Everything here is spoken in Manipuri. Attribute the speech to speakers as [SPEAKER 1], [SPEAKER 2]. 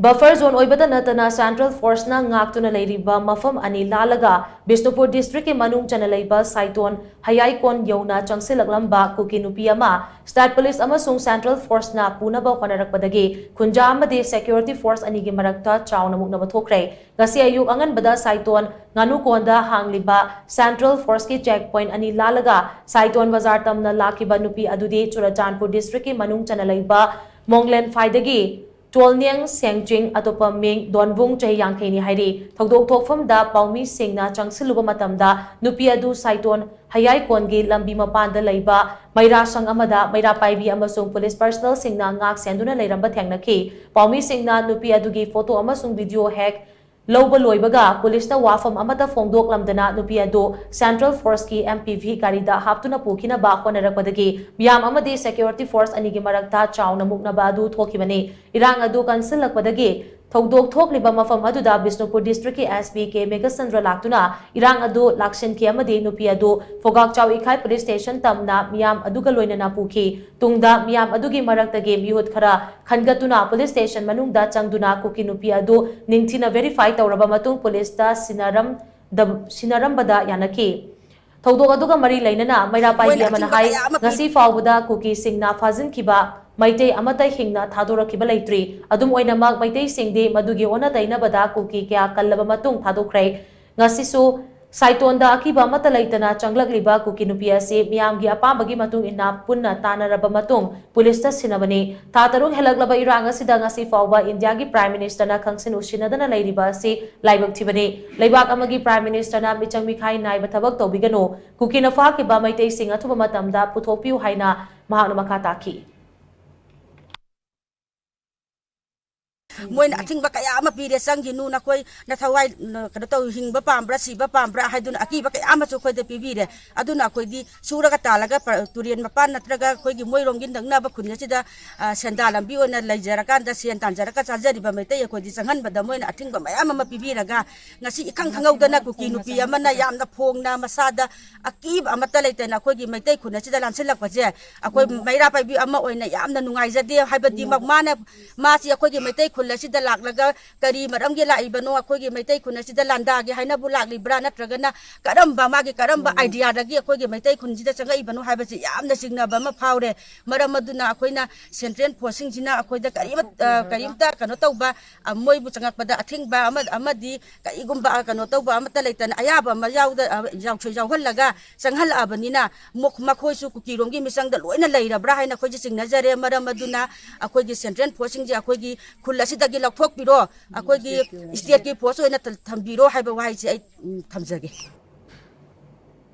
[SPEAKER 1] Buffer zone oibata nattana Central Force na ngaktuna leiriba mapham ani lallaga Bishnupur District ke manung channa leiba Saiton Hayaikon youna changshillaklamba Kuki Nupi ama State Police Amasung Central Force na Punaba Hotnarakpadagi khunja amadi Security Force anigi marakta Chaona muknaba thokhre ngasi ayuk anganbada Saiton nganukonda hangliba Central Force ki checkpoint ani lallaga Saiton bazar tamna lakiba nupi adudi Churachandpur District ke manung channa leiba Monglen Faidagi Tolnyang Sengching atopa ming donbung chahi yangkhaini hairi thokdok thokfam da paumi singna changsiluba matamda nupi adu Saiton Hayaikon gi lambi mapanda leiba maira sang amada maira paibi amasung police personnel singna ngak senduna leiramba thengnakhi paumi singna nupi adu gi photo amasung video hack Loba loibaga police na wafam amata fongdok lamdana nupi adu Central Force ki MPV karida haptuna pukina ba hotnarakpadagi miyam amadi Security Force anigi marakta Chaona muknaba adu thokhibani irang adu chanshillakpadagi Thokdok thokliba mapham aduda Bishnupur District ki SB ke Megasandra laktuna irang adu lakshin ki amadi nupi adu Fogak Chaw Ikhai Police Station tamna miyam aduga loinana pukhi tungda miyam adugi maraktagi mihut khara khangatuna Police Station manungda changduna Kuki Nupi adu ningthina verify tawraba matung police ta sinarambada yanaki Thokdok aduga mari lainana maira paibi amana hai ngasi fawbada Kuki singna fazin khiba Maitei amata hingna thadora laitri adum oinamak maitei singdi madugi ona tainabada Kuki kya kallaba matung thadokre ngasisu Saitonda akiba amata laitana changlakliba Kuki Nupi ase miyamgi apambagi matung ina punna tanaraba matung police ta sinabani thatarung helaklaba irang asida ngasi fawba India gi Prime Minister na khangsin usinadana leiriba ase laibak thibani leibak amagi Prime Minister na michang mikhai naiba thabak tobigano Kuki na fa ki ba maitei sing athuba matamda puthopiu haina mahakna makha taki
[SPEAKER 2] Moin ating ba kaya mapiri sang ginu na koy na thawai kada to hingba pambra siba pambra haidun aki ba kaya ma koy de pibire aduna koy di sura ka talaga turian mapan natraga koy gi moi rongin dang na ba khunja sida senda lambi ona laijara kan da sian tanjara ka charjari ba mai te koy di sanghan ba da moin ating ba maya ma pibira ga ngasi ikang khangau da na Kuki Nupi amana yam na phong na masada aki ba amata leite na koy gi mai te khunja sida lansilak ba je akoy maira pa bi ama oina yam na nungai jade haibadi magmana ma si akoy gi mai te sida lallaga kari maram gi laiba no akoi gi maitai khuna sida landa gi haina bu lakli bra natragana karamba magi karamba idea dagi akoi gi maitai khun sida changa ibanu haiba si yamna singna ba ma phawre maram aduna akoina central forcing jina akoi da karimta kano tauba moi bu changak pada athing ba amadi kaigumba kano tauba amata leitan ayaba ma yauda yaw choi yaw holaga sanghal abanina muknakhre su Kuki rongi misang da loina leira bra haina khoi ji singna jare maram aduna akoi gi central forcing ji akoi gi khula dagi lakhok biro akoi gi state ki post oina thambiro haiba wai chi ai thamjage